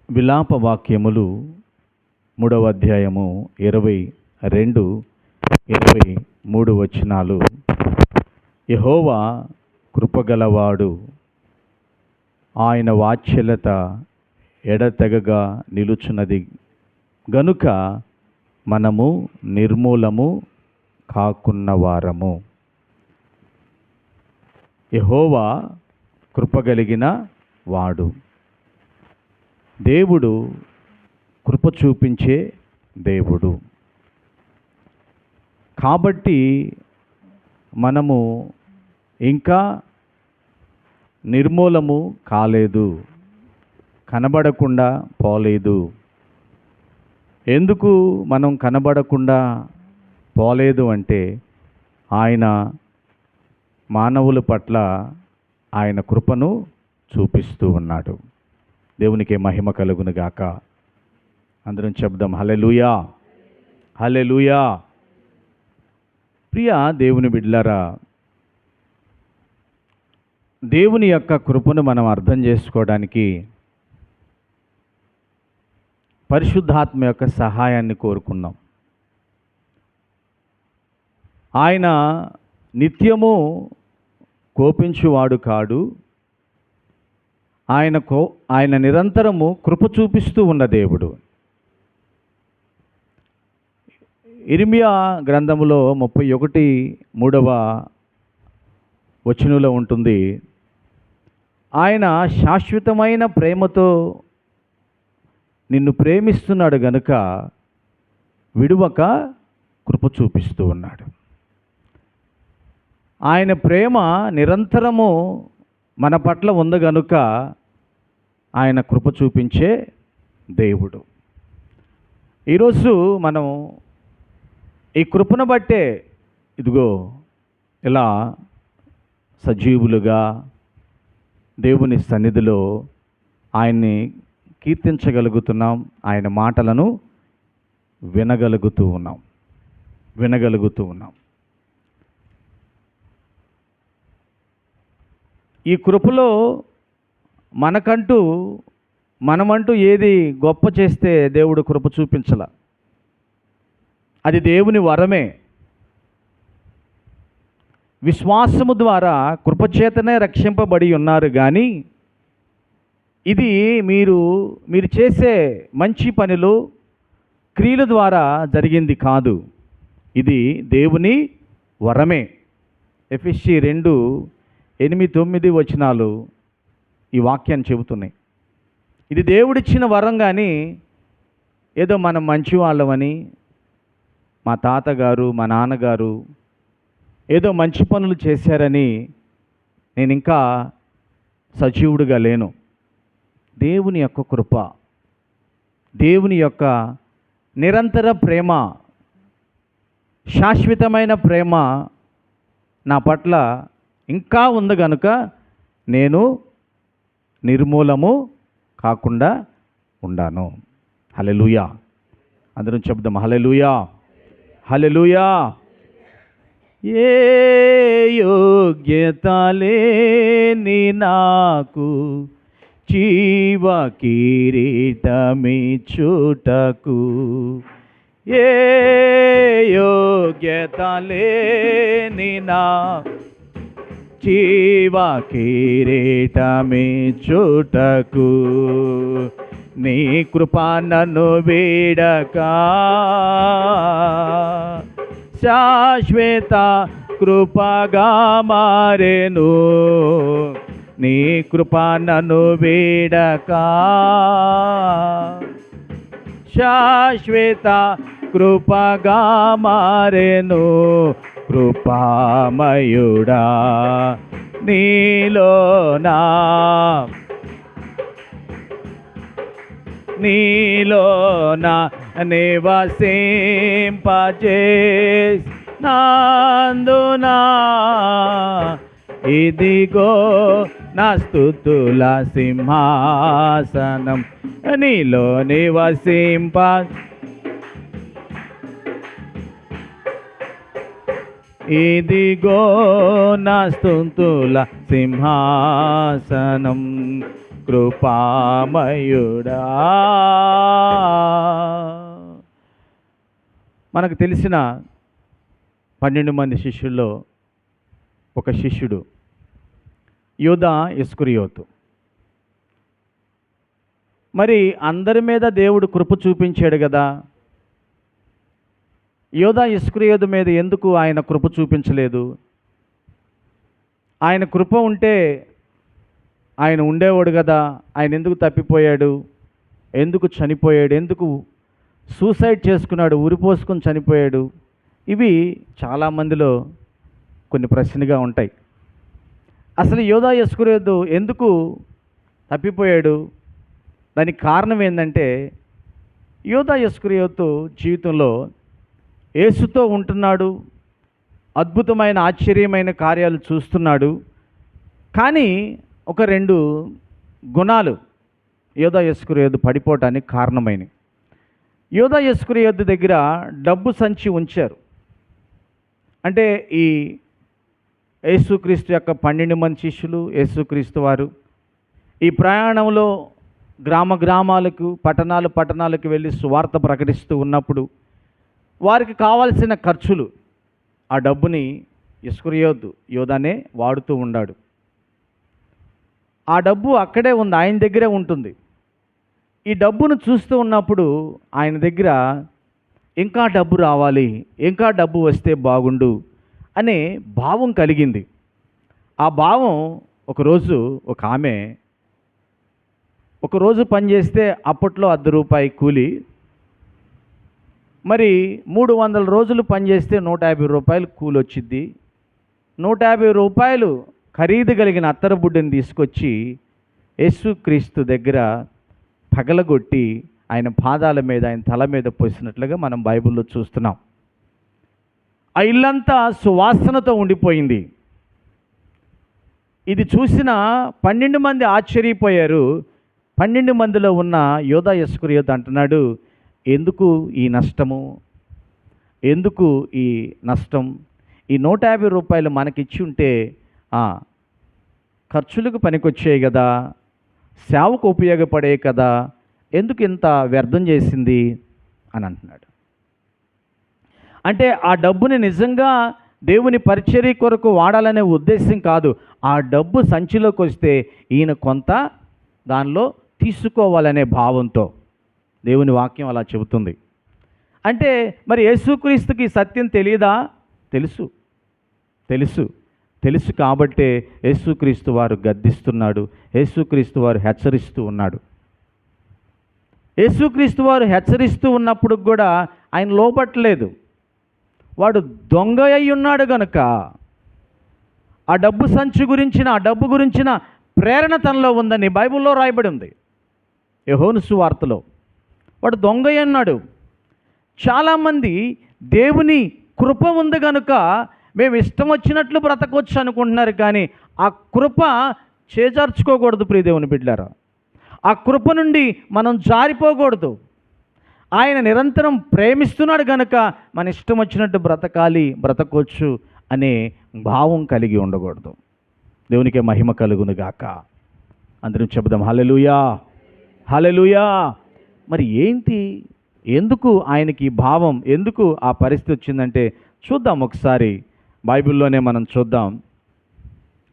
విలాప వాక్యములు 3వ అధ్యాయము 22, 23 వచనాలు. యెహోవా కృపగలవాడు, ఆయన వాత్సల్యత ఎడతెగక నిలుచున్నది గనుక మనము నిర్మూలము కాకున్నవారము. యెహోవా కృపగలిగిన వాడు. దేవుడు కృప చూపించే దేవుడు. కాబట్టి మనము ఇంకా నిర్మూలము కాలేదు, కనబడకుండా పోలేదు. ఎందుకు మనం కనబడకుండా పోలేదు అంటే, ఆయన మానవుల పట్ల ఆయన కృపను చూపిస్తూ ఉన్నాడు. దేవునికి మహిమ కలుగును గాక. అందరం చెప్దాం హల్లెలూయా, హల్లెలూయా. ప్రియ దేవుని బిడ్డలారా, దేవుని యొక్క కృపను మనం అర్థం చేసుకోవడానికి పరిశుద్ధాత్మ యొక్క సహాయాన్ని కోరుకుందాం. ఆయన నిత్యము కోపించువాడు కాడు. ఆయన నిరంతరము కృప చూపిస్తూ ఉన్న దేవుడు. ఇర్మియా గ్రంథములో 31:3 వచనంలో ఉంటుంది, ఆయన శాశ్వతమైన ప్రేమతో నిన్ను ప్రేమిస్తున్నాడు గనుక విడువక కృప చూపిస్తూ ఉన్నాడు. ఆయన ప్రేమ నిరంతరము మన పట్ల ఉంది గనుక ఆయన కృప చూపించే దేవుడు. ఈరోజు మనం ఈ కృపను బట్టే ఇదిగో ఇలా సజీవులుగా దేవుని సన్నిధిలో ఆయన్ని కీర్తించగలుగుతున్నాం. ఆయన మాటలను వినగలుగుతూ ఉన్నాం. ఈ కృపలో మనమంటూ ఏది గొప్ప చేస్తే దేవుడు కృప చూపించాల. అది దేవుని వరమే. విశ్వాసము ద్వారా కృపచేతనే రక్షింపబడి ఉన్నారు. కానీ ఇది మీరు చేసే మంచి పనులు, క్రియల ద్వారా జరిగింది కాదు. ఇది దేవుని వరమే. ఎఫెసీ 2:8-9 వచనాలు ఈ వాక్యాన్ని చెబుతున్నాయి. ఇది దేవుడిచ్చిన వరం. కానీ ఏదో మనం మంచి వాళ్ళమని, మా తాతగారు మా నాన్నగారు ఏదో మంచి పనులు చేశారని నేను ఇంకా సజీవుడిగా లేను. దేవుని యొక్క కృప, దేవుని యొక్క నిరంతర ప్రేమ, శాశ్వతమైన ప్రేమ నా పట్ల ఇంకా ఉంది కనుక నేను నిర్మూలము కాకుండా ఉండాను. హల్లెలూయా. అందరం చెప్దాం హల్లెలూయా, హల్లెలూయా. ఏ యోగ్యత లేని నాకు జీవ కిరీటమిచ్చుటకు, ఏ యోగ్యత లేని నాకు జీవ కిరీటమిచ్చుటకు, నీ కృప నన్ను వీడక శాశ్వత కృపగా మారెను. నీ కృప నన్ను వీడక శాశ్వత కృపగా మారెను. కృపామయుడా నీలోనా నివసింపజేసినందునా, ఇదిగో నా స్తుతుల సింహాసనం, నీలో నివసింప ఇదిగో నా స్తుతుల సింహాసనం, కృపామయుడా. మనకు తెలిసిన 12 మంది శిష్యుల్లో ఒక శిష్యుడు యూదా ఇస్కరియోతు. మరి అందరి మీద దేవుడు కృప చూపించాడు కదా, యూదా ఇస్కరియోతు మీద ఎందుకు ఆయన కృప చూపించలేదు? ఆయన కృప ఉంటే ఆయన ఉండేవాడు కదా, ఆయన ఎందుకు తప్పిపోయాడు? ఎందుకు చనిపోయాడు? ఎందుకు సూసైడ్ చేసుకున్నాడు, ఉరిపోసుకొని చనిపోయాడు? ఇవి చాలామందిలో కొన్ని ప్రశ్నగా ఉంటాయి. అసలు యూదా ఇస్కరియోతు ఎందుకు తప్పిపోయాడు? దానికి కారణం ఏంటంటే, యూదా ఇస్కరియోతు జీవితంలో యేసుతో ఉంటున్నాడు, అద్భుతమైన ఆశ్చర్యమైన కార్యాలు చూస్తున్నాడు. కానీ ఒక 2 గుణాలు యూదా ఇస్కరియోతు పడిపోవటానికి కారణమైనవి. యూదా ఇస్కరియోతు దగ్గర డబ్బు సంచి ఉంచారు. అంటే ఈ యేసుక్రీస్తు యొక్క 12 మంది శిష్యులు, యేసుక్రీస్తు వారు ఈ ప్రయాణంలో గ్రామాలకు పట్టణాలకు వెళ్ళి సువార్త ప్రకటిస్తూ ఉన్నప్పుడు వారికి కావాల్సిన ఖర్చులు, ఆ డబ్బుని ఇస్కరియోతు యూదానే వాడుతూ ఉన్నాడు. ఆ డబ్బు అక్కడే ఉంది, ఆయన దగ్గరే ఉంటుంది. ఈ డబ్బును చూస్తూ ఉన్నప్పుడు ఆయన దగ్గర ఇంకా డబ్బు రావాలి, ఇంకా డబ్బు వస్తే బాగుండు అనే భావం కలిగింది. ఆ భావం ఒకరోజు ఒక ఆమె ఒకరోజు పనిచేస్తే అప్పట్లో ₹1 కూలి, మరి 300 రోజులు పనిచేస్తే ₹150 కూలి వచ్చింది. ₹150 ఖరీదు కలిగిన అత్తరు బుడ్డని తీసుకొచ్చి యేసుక్రీస్తు దగ్గర పగలగొట్టి ఆయన పాదాల మీద, ఆయన తల మీద పోసినట్లుగా మనం బైబిల్లో చూస్తున్నాం. ఆ ఇల్లంతా సువాసనతో ఉండిపోయింది. ఇది చూసిన 12 మంది ఆశ్చర్యపోయారు. 12 మందిలో ఉన్న యూదా ఇస్కరియోతు అంటున్నాడు, ఎందుకు ఈ నష్టము? ఎందుకు ఈ నష్టం? ఈ ₹150 మనకిచ్చి ఉంటే ఖర్చులకు పనికొచ్చాయి కదా, సేవకు ఉపయోగపడే కదా, ఎందుకు ఇంత వ్యర్థం చేసింది అని అంటున్నాడు. అంటే ఆ డబ్బుని నిజంగా దేవుని పరిచర్య కొరకు వాడాలనే ఉద్దేశం కాదు. ఆ డబ్బు సంచిలోకి వస్తే ఈయన కొంత దానిలో తీసుకోవాలనే భావంతో దేవుని వాక్యం అలా చెబుతుంది. అంటే మరి యేసుక్రీస్తుకి సత్యం తెలియదా? తెలుసు తెలుసు తెలుసు కాబట్టే యేసుక్రీస్తు వారు గద్దిస్తున్నాడు, యేసుక్రీస్తు వారు హెచ్చరిస్తూ ఉన్నాడు. యేసుక్రీస్తు వారు హెచ్చరిస్తూ ఉన్నప్పుడు కూడా ఆయన లోబట్టలేదు. వాడు దొంగ అయి ఉన్నాడు గనుక ఆ డబ్బు సంచి గురించిన, ఆ డబ్బు గురించిన ప్రేరణ తనలో ఉందని బైబిల్లో రాయబడి ఉంది. యోహాను సువార్తలో వాడు దొంగ అన్నాడు. చాలామంది దేవుని కృప ఉంది కనుక మేము ఇష్టం వచ్చినట్లు బ్రతకొచ్చు అనుకుంటున్నారు, కానీ ఆ కృప చేజార్చుకోకూడదు ప్రియదేవుని బిడ్డలారా. ఆ కృప నుండి మనం జారిపోకూడదు. ఆయన నిరంతరం ప్రేమిస్తున్నాడు కనుక మన ఇష్టం వచ్చినట్టు బ్రతకొచ్చు అనే భావం కలిగి ఉండకూడదు. దేవునికే మహిమ కలుగును గాక. అందరం చెబుదాం హల్లెలూయా, హల్లెలూయా. మరి ఏంటి, ఎందుకు ఆయనకి భావం, ఎందుకు ఆ పరిస్థితి వచ్చిందంటే చూద్దాం ఒకసారి. బైబిల్లోనే మనం చూద్దాం.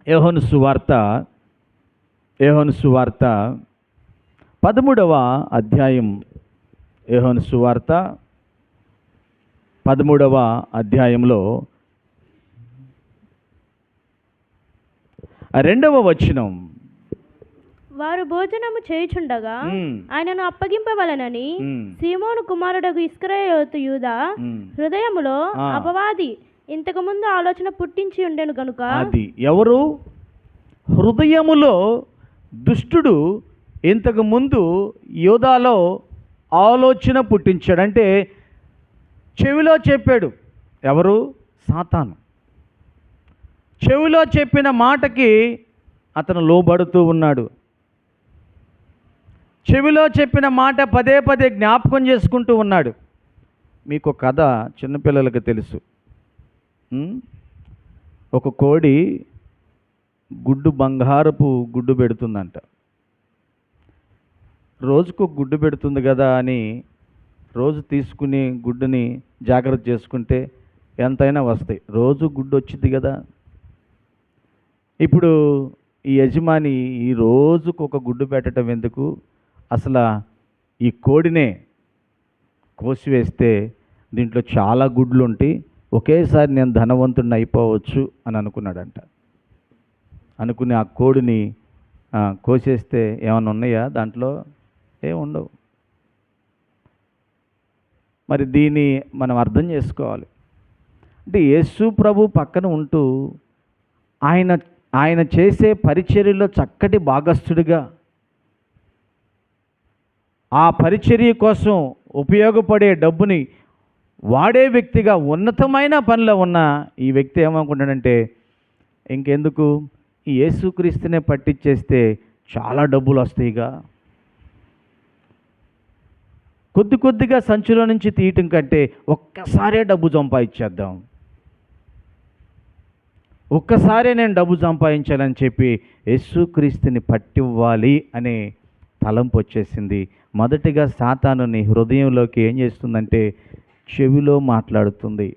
యోహాను సువార్త 13వ అధ్యాయం. యోహాను సువార్త 13వ అధ్యాయంలో 2వ వచనం. వారు భోజనము చేయుచుండగా ఆయనను అప్పగింపవలనని సీమోను కుమారుడగు ఇస్కరియోతు యూదా హృదయములో అపవాది ఇంతకు ముందు ఆలోచన పుట్టించి ఉండెను గనుక. అది ఎవరు? హృదయములో దుష్టుడు ఇంతకు ముందు యూదాలో ఆలోచన పుట్టించాడు. అంటే చెవిలో చెప్పాడు. ఎవరు? సాతాను. చెవిలో చెప్పిన మాటకి అతను లోబడుతూ ఉన్నాడు. చెవిలో చెప్పిన మాట పదే పదే జ్ఞాపకం చేసుకుంటూ ఉన్నాడు. మీకు కథ చిన్నపిల్లలకు తెలుసు. ఒక కోడి బంగారపు గుడ్డు పెడుతుందంట. రోజుకు గుడ్డు పెడుతుంది కదా అని రోజు తీసుకుని గుడ్డుని జాగ్రత్త చేసుకుంటే ఎంతైనా వస్తాయి. రోజు గుడ్డు వచ్చింది కదా. ఇప్పుడు ఈ యజమాని ఈ రోజుకు ఒక గుడ్డు పెట్టడం ఎందుకు, అసలు ఈ కోడినే కోసివేస్తే దీంట్లో చాలా గుడ్లు ఉంటాయి, ఒకేసారి నేను ధనవంతుడిని అయిపోవచ్చు అని అనుకున్నాడంట. అనుకుని ఆ కోడిని కోసేస్తే ఏమైనా ఉన్నాయా దాంట్లో? ఉండవు. మరి దీన్ని మనం అర్థం చేసుకోవాలి. అంటే యేసు ప్రభు పక్కన ఉంటూ ఆయన చేసే పరిచర్యలో చక్కటి భాగస్థుడిగా, ఆ పరిచర్య కోసం ఉపయోగపడే డబ్బుని వాడే వ్యక్తిగా ఉన్నతమైన పనిలో ఉన్న ఈ వ్యక్తి ఏమనుకుంటాడంటే, ఇంకెందుకు ఈ యేసుక్రీస్తునే పట్టించేస్తే చాలా డబ్బులు వస్తాయిగా, కొద్ది కొద్దిగా సంచిలో నుంచి తీయటం కంటే ఒక్కసారే డబ్బు సంపాదించేద్దాం, ఒక్కసారే నేను డబ్బు సంపాదించాలని చెప్పి యేసుక్రీస్తుని పట్టివ్వాలి అనే తలంపు వచ్చేసింది. మొదటిగా సాతాను నీ హృదయంలోకి ఏం చేస్తుందంటే చెవిలో మాట్లాడుతుంది.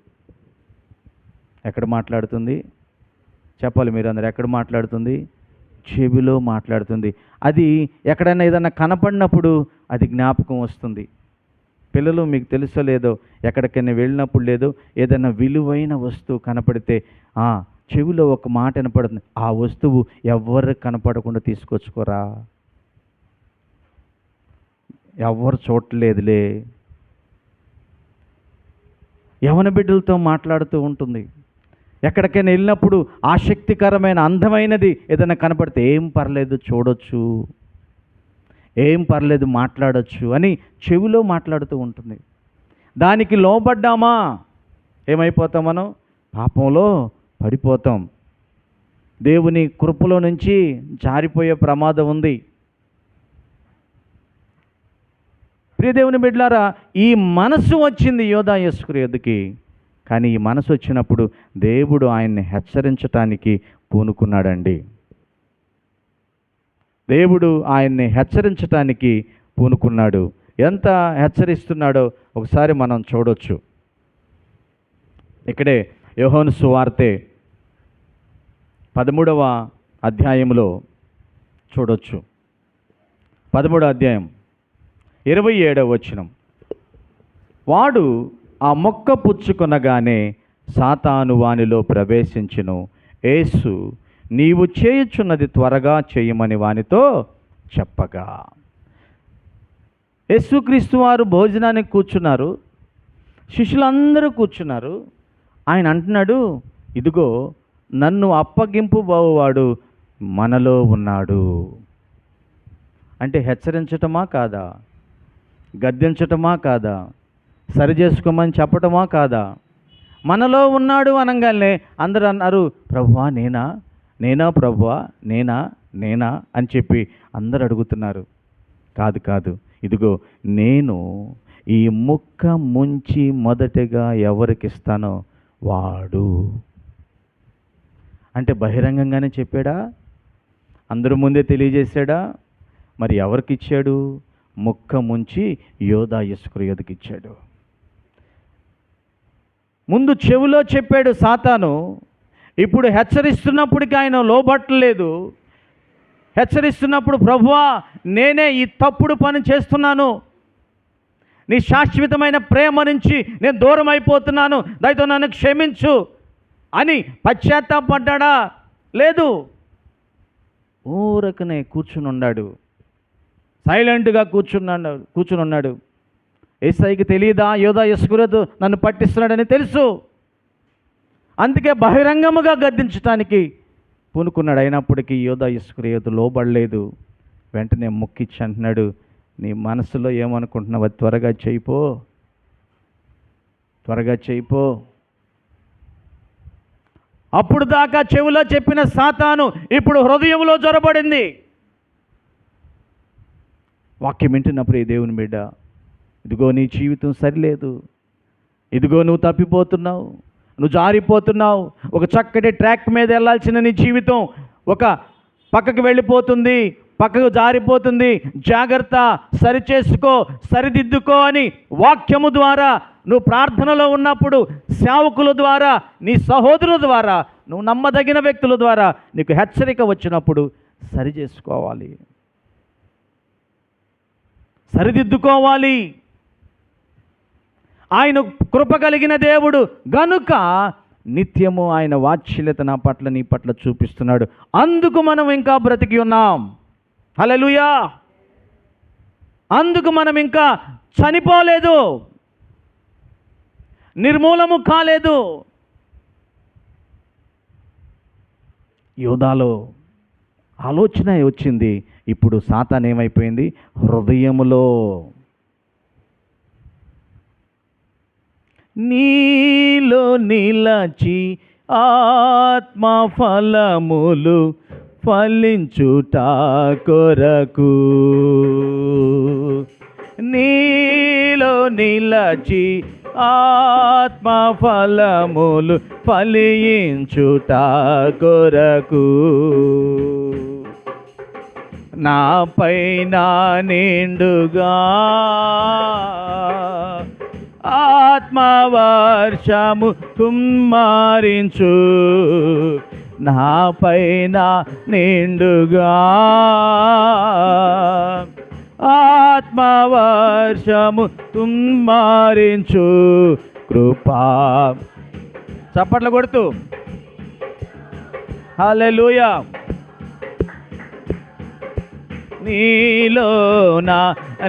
ఎక్కడ మాట్లాడుతుంది చెప్పాలి మీరు అందరు? ఎక్కడ మాట్లాడుతుంది? చెవిలో మాట్లాడుతుంది. అది ఎక్కడైనా ఏదైనా కనపడినప్పుడు అది జ్ఞాపకం వస్తుంది. పిల్లలు మీకు తెలుసో లేదో, ఎక్కడికైనా వెళ్ళినప్పుడు లేదో ఏదైనా విలువైన వస్తువు కనపడితే చెవిలో ఒక మాట వినపడుతుంది, ఆ వస్తువు ఎవరికి కనపడకుండా తీసుకొచ్చుకోరా, ఎవరు చూడలేదులే. యవన బిడ్డలతో మాట్లాడుతూ ఉంటుంది. ఎక్కడికైనా వెళ్ళినప్పుడు ఆసక్తికరమైన అందమైనది ఏదైనా కనపడితే ఏం పర్లేదు చూడొచ్చు, ఏం పర్లేదు మాట్లాడొచ్చు అని చెవిలో మాట్లాడుతూ ఉంటుంది. దానికి లోబడ్డామా ఏమైపోతాం? మనం పాపంలో పడిపోతాం. దేవుని కృపలో నుంచి జారిపోయే ప్రమాదం ఉంది. ప్రియదేవుని బిడ్డలారా, ఈ మనసు వచ్చింది యోధా యేసుక్రీస్తుకి. కానీ ఈ మనసు వచ్చినప్పుడు దేవుడు ఆయన్ని హెచ్చరించటానికి పూనుకున్నాడండి. దేవుడు ఆయన్ని హెచ్చరించటానికి పూనుకున్నాడు. ఎంత హెచ్చరిస్తున్నాడో ఒకసారి మనం చూడొచ్చు. ఇక్కడే యోహాను సువార్తె 13వ అధ్యాయంలో చూడొచ్చు. 13వ అధ్యాయం 27వ వచనం. వాడు ఆ మొక్క పుచ్చుకొనగానే సాతాను వానిలో ప్రవేశించును. యేసు నీవు చేయుచున్నది త్వరగా చేయమని వానితో చెప్పగా. యేసుక్రీస్తు వారు భోజనానికి కూర్చున్నారు, శిష్యులందరూ కూర్చున్నారు. ఆయన అంటున్నాడు, ఇదిగో నన్ను అప్పగింపుబోవాడు మనలో ఉన్నాడు. అంటే హెచ్చరించటమా కాదా? గద్దించటమా కాదా? సరి చేసుకోమని చెప్పటమా కాదా? మనలో ఉన్నాడు అనగానే అందరూ అన్నారు, ప్రభువా నేనా, నేనా ప్రభువా, నేనా, నేనా అని చెప్పి అందరు అడుగుతున్నారు. కాదు కాదు, ఇదిగో నేను ఈ ముక్క ముంచి మొదటగా ఎవరికి ఇస్తానో వాడు. అంటే బహిరంగంగానే చెప్పాడా? అందరి ముందే తెలియజేశాడా? మరి ఎవరికి ఇచ్చాడు? ముక్క ముంచి యోధా ఇస్కరియోతుకి ఇచ్చాడు. ముందు చెవిలో చెప్పాడు సాతాను, ఇప్పుడు హెచ్చరిస్తున్నప్పటికీ ఆయన లోబట్టలేదు. హెచ్చరిస్తున్నప్పుడు ప్రభువా నేనే ఈ తప్పుడు పని చేస్తున్నాను, నీ శాశ్వతమైన ప్రేమ నుంచి నేను దూరం అయిపోతున్నాను, దయతో నన్ను క్షమించు అని పశ్చాత్తాపడ్డా? లేదు, ఊరకనే కూర్చుని ఉన్నాడు, సైలెంట్గా కూర్చుని ఉన్నాడు. యేసయ్యకి తెలియదా యోధా ఇస్కరియోతు నన్ను పట్టిస్తున్నాడని తెలుసు, అందుకే బహిరంగముగా గద్దించడానికి పూనుకున్నాడు. అయినప్పటికీ యోధా ఇస్కరియోతు లోబడలేదు. వెంటనే మొక్కిచ్చి అంటున్నాడు, నీ మనసులో ఏమనుకుంటున్నావు అది త్వరగా చేయిపో, త్వరగా చేయిపో. అప్పుడు దాకా చెవిలో చెప్పిన సాతాను ఇప్పుడు హృదయంలో జొరబడింది. వాక్యం వింటున్నప్పుడు ఈ దేవుని బిడ్డ, ఇదిగో నీ జీవితం సరిలేదు, ఇదిగో నువ్వు తప్పిపోతున్నావు, నువ్వు జారిపోతున్నావు, ఒక చక్కటి ట్రాక్ మీద వెళ్ళాల్సిన నీ జీవితం ఒక పక్కకి వెళ్ళిపోతుంది, పక్కకు జారిపోతుంది, జాగ్రత్త, సరిచేసుకో, సరిదిద్దుకో అని వాక్యము ద్వారా నువ్వు ప్రార్థనలో ఉన్నప్పుడు, సేవకుల ద్వారా, నీ సహోదరుల ద్వారా, నువ్వు నమ్మదగిన వ్యక్తుల ద్వారా నీకు హెచ్చరిక వచ్చినప్పుడు సరి చేసుకోవాలి, సరిదిద్దుకోవాలి. ఆయన కృప కలిగిన దేవుడు గనుక నిత్యము ఆయన వాత్సల్యత నా పట్ల, నీ పట్ల చూపిస్తున్నాడు. అందుకు మనం ఇంకా బ్రతికి ఉన్నాం. హల్లెలూయా. అందుకు మనం ఇంకా చనిపోలేదు, నిర్మూలము కాలేదు. యోధాలో ఆలోచన వచ్చింది, ఇప్పుడు సాతాను ఏమైపోయింది? హృదయములో. నీలో నిలచి ఆత్మ ఫలములు ఫలించుట కొరకు, నీలో నిలచి ఆత్మ ఫలములు ఫలించుట కొరకు, నాపైన నిండుగా ఆత్మవర్షము కుమ్మరించు, నాపైన నిండుగా ఆత్మవర్షము కుమ్మరించు కృపా. చప్పట్లు కొడుతూ హల్లెలూయా. నీలో నా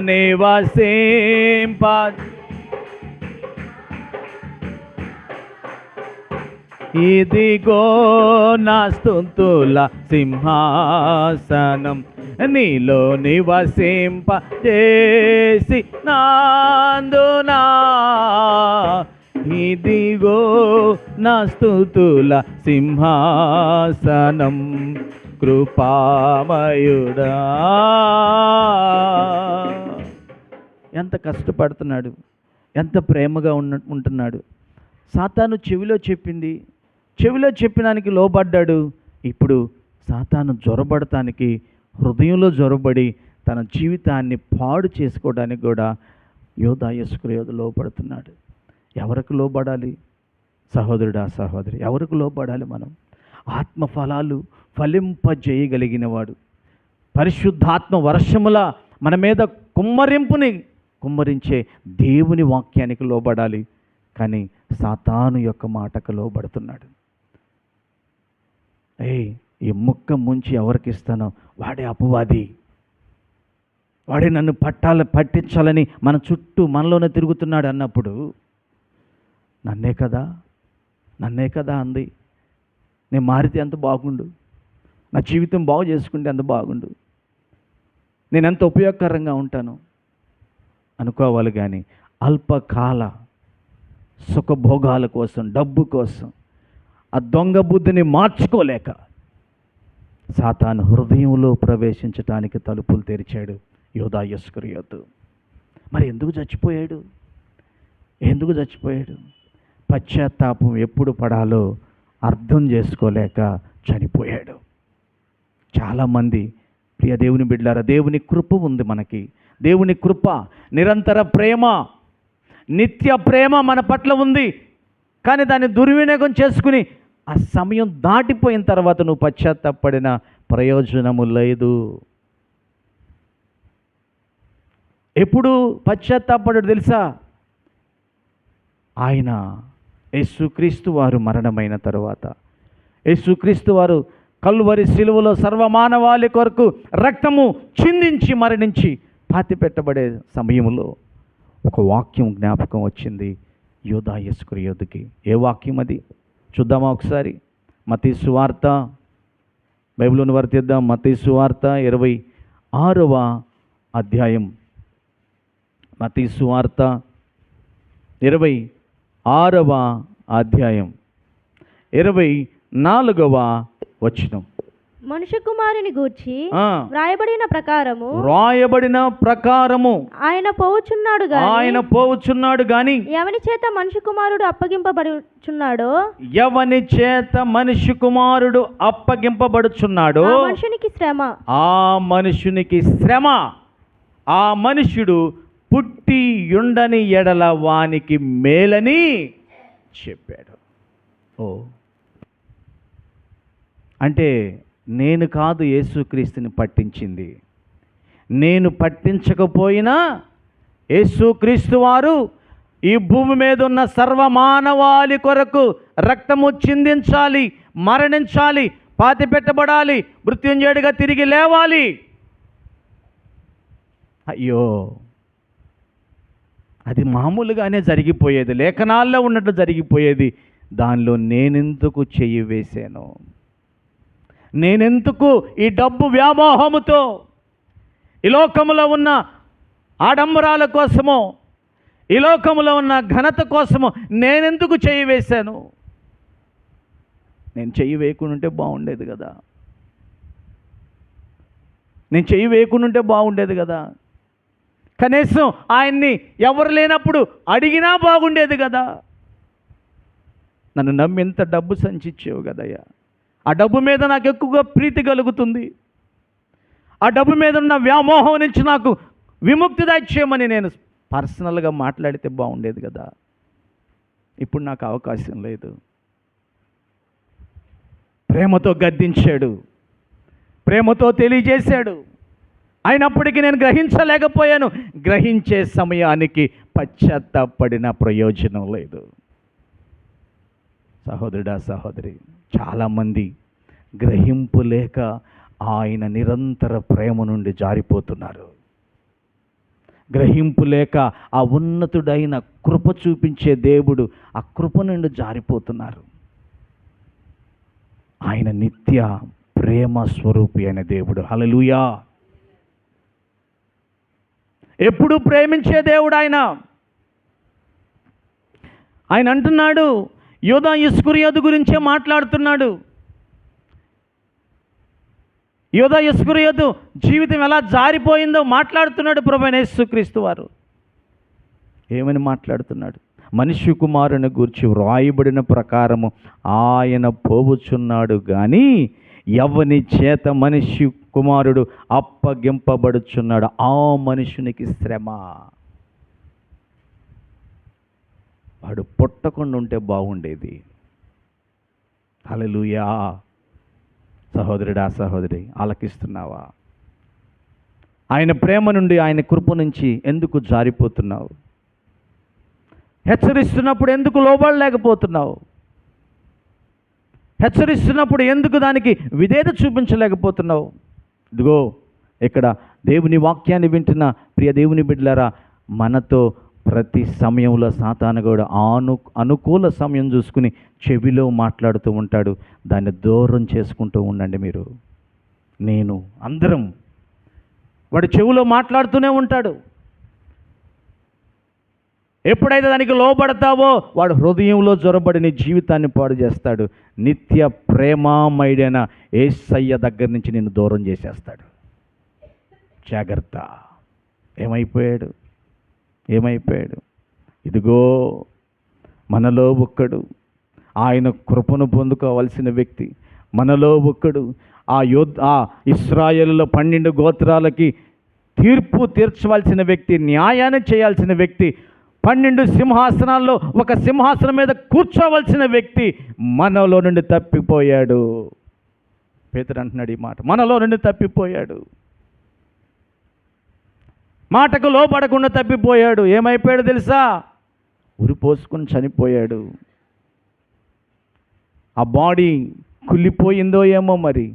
నివసింప, ఇదిగో నా స్తుతుల సింహాసనం, నీలో నివసింప చేసి నాందునా, ఇదిగో నా స్తుతుల సింహాసనం, కృపామయుడా. ఎంత కష్టపడుతున్నాడు, ఎంత ప్రేమగా ఉంటున్నాడు. సాతాను చెవిలో చెప్పింది, చెవిలో చెప్పినానికి లోబడ్డాడు. ఇప్పుడు సాతాను జ్వరబడటానికి, హృదయంలో జ్వరబడి తన జీవితాన్ని పాడు చేసుకోవడానికి కూడా యోధా ఇస్కరియోతు లోబడుతున్నాడు. ఎవరికి లోబడాలి సహోదరుడా, సహోదరి? ఎవరికి లోబడాలి మనం? ఆత్మఫలాలు ఫలింపజేయగలిగిన వాడు, పరిశుద్ధాత్మ వర్షముల మన మీద కుమ్మరించే దేవుని వాక్యానికి లోబడాలి. కానీ సాతాను యొక్క మాటకు లోబడుతున్నాడు. ఈ ముక్క ముంచి ఎవరికి ఇస్తానో వాడే అపవాది, వాడే నన్ను పట్టించాలని మన చుట్టూ మనలోనే తిరుగుతున్నాడు అన్నప్పుడు, నన్నే కదా అంది, నేను మారితే ఎంత బాగుండు, నా జీవితం బాగు చేసుకుంటే ఎంత బాగుండు, నేను ఎంత ఉపయోగకరంగా ఉంటాను అనుకోవాలి. కానీ అల్పకాల సుఖభోగాల కోసం, డబ్బు కోసం ఆ దొంగ బుద్ధిని మార్చుకోలేక సాతాను హృదయంలో ప్రవేశించటానికి తలుపులు తెరిచాడు యోధా ఇస్కరియోతు. మరి ఎందుకు చచ్చిపోయాడు? పశ్చాత్తాపం ఎప్పుడు పడాలో అర్థం చేసుకోలేక చనిపోయాడు. చాలామంది ప్రియ దేవుని బిడ్డలారా, దేవుని కృప ఉంది మనకి. దేవుని కృప, నిరంతర ప్రేమ, నిత్య ప్రేమ మన పట్ల ఉంది. కానీ దాన్ని దుర్వినియోగం చేసుకుని ఆ సమయం దాటిపోయిన తర్వాత నువ్వు పశ్చాత్తాపడిన ప్రయోజనము లేదు. ఎప్పుడు పశ్చాత్తాపడ్డాడు తెలుసా? ఆయన యేసుక్రీస్తు వారు మరణమైన తరువాత, యేసుక్రీస్తు వారు కల్వరి శిలువలో సర్వమానవాళి కొరకు రక్తము చిందించి మరణించి పాతిపెట్టబడే సమయంలో ఒక వాక్యం జ్ఞాపకం వచ్చింది యోధా ఇస్కరియోతుకి. ఏ వాక్యం అది? చూద్దామా ఒకసారి? మత్తయి సువార్త, బైబిల్లోని వారు తీద్దాం. మత్తయి సువార్త 26వ అధ్యాయం. మత్తయి సువార్త 26వ అధ్యాయం 24వ వచనం. మనుష్య కుమారుని గూర్చి ఆ, వ్రాయబడిన ప్రకారము ఆయన పోవుచున్నాడు గాని ఎవని చేత మనుష్య కుమారుడు అప్పగింపబడుచున్నాడో ఆ మనుషునికి శ్రమ, ఆ మనుష్యుడు పుట్టి యుండని ఎడల వానికి మేలని చెప్పాడు. ఓ, అంటే నేను కాదు యేసుక్రీస్తుని పట్టించింది. నేను పట్టించకపోయినా యేసుక్రీస్తు వారు ఈ భూమి మీద ఉన్న సర్వమానవాళి కొరకు రక్తము చిందించాలి, మరణించాలి, పాతిపెట్టబడాలి, మృత్యుంజయుడిగా తిరిగి లేవాలి. అయ్యో, అది మామూలుగానే జరిగిపోయేది, లేఖనాల్లో ఉన్నట్లు జరిగిపోయేది. దానిలో నేనెందుకు చెయ్యి వేశాను? నేనెందుకు ఈ డబ్బు వ్యామోహముతో, ఈ లోకములో ఉన్న ఆడంబరాల కోసమో, ఈ లోకములో ఉన్న ఘనత కోసమో నేనెందుకు చెయ్యి వేశాను? నేను చెయ్యి వేయకుండాంటే బాగుండేది కదా. నేను చెయ్యి వేయకుండాంటే బాగుండేది కదా. కనీసం ఆయన్ని ఎవరు లేనప్పుడు అడిగినా బాగుండేది కదా. నన్ను నమ్మి ఎంత డబ్బు సంచిచ్చావు కదయ్యా. ఆ డబ్బు మీద నాకు ఎక్కువగా ప్రీతి కలుగుతుంది. ఆ డబ్బు మీద ఉన్న వ్యామోహం నుంచి నాకు విముక్తి దయచేయమని నేను పర్సనల్గా మాట్లాడితే బాగుండేది కదా. ఇప్పుడు నాకు అవకాశం లేదు. ప్రేమతో గద్దించాడు, ప్రేమతో తెలియజేశాడు. అయినప్పటికీ నేను గ్రహించలేకపోయాను. గ్రహించే సమయానికి పశ్చాత్తాపడిన ప్రయోజనం లేదు. సహోదరుడా, సహోదరి, చాలామంది గ్రహింపు లేక ఆయన నిరంతర ప్రేమ నుండి జారిపోతున్నారు. గ్రహింపు లేక ఆ ఉన్నతుడైన కృప చూపించే దేవుడు ఆ కృప నుండి జారిపోతున్నారు. ఆయన నిత్య ప్రేమ స్వరూపి అయిన దేవుడు. హల్లెలూయా. ఎప్పుడు ప్రేమించే దేవుడు ఆయన. ఆయన అంటున్నాడు, యూదా ఇస్కరియోతు గురించే మాట్లాడుతున్నాడు. యూదా ఇస్కరియోతు జీవితం ఎలా జారిపోయిందో మాట్లాడుతున్నాడు ప్రభువైన యేసుక్రీస్తు వారు. ఏమని మాట్లాడుతున్నాడు? మనుష్య కుమారుని గూర్చి వ్రాయబడిన ప్రకారము ఆయన పోవుచున్నాడు కానీ ఎవని చేత మనుష్య కుమారుడు అప్పగింపబడుచున్నాడు ఆ మనుషునికి శ్రమ. వాడు పుట్టకుండా ఉంటే బాగుండేది. హల్లెలూయా. సహోదరుడా, సహోదరి, ఆలకిస్తున్నావా? ఆయన ప్రేమ నుండి, ఆయన కృప నుంచి ఎందుకు జారిపోతున్నావు? హెచ్చరిస్తున్నప్పుడు ఎందుకు లోబడలేకపోతున్నావు? హెచ్చరిస్తున్నప్పుడు ఎందుకు దానికి విధేయత చూపించలేకపోతున్నావు? ఇదిగో ఇక్కడ దేవుని వాక్యాన్ని వింటున్న ప్రియ దేవుని బిడ్డలారా, మనతో ప్రతి సమయంలో సాతానుగాడు అనుకూల సమయం చూసుకుని చెవిలో మాట్లాడుతూ ఉంటాడు. దాన్ని దూరం చేసుకుంటూ ఉండండి. మీరు, నేను, అందరం. వాడు చెవిలో మాట్లాడుతూనే ఉంటాడు. ఎప్పుడైతే దానికి లోబడతావో వాడు హృదయంలో జొరబడి నీ జీవితాన్ని పాడు చేస్తాడు. నిత్య ప్రేమామయుడైన యేసయ్య దగ్గర నుంచి నిన్ను దూరం చేసేస్తాడు. జాగ్రత్త. ఏమైపోయాడు? ఇదిగో మనలో ఒక్కడు, ఆయన కృపను పొందుకోవలసిన వ్యక్తి మనలో ఒక్కడు. ఆ ఇశ్రాయేలులో 12 గోత్రాలకి తీర్పు తీర్చవలసిన వ్యక్తి, న్యాయాన్ని చేయాల్సిన వ్యక్తి, 12 సింహాసనాల్లో ఒక సింహాసనం మీద కూర్చోవలసిన వ్యక్తి మనలో నుండి తప్పిపోయాడు. పేతురు అంటున్నాడు ఈ మాట, మనలో నుండి తప్పిపోయాడు. మాటకు లోపడకుండా తప్పిపోయాడు. ఏమైపోయాడు తెలుసా? ఉరిపోసుకుని చనిపోయాడు. ఆ బాడీ కుళ్ళిపోయిందో ఏమో మరి,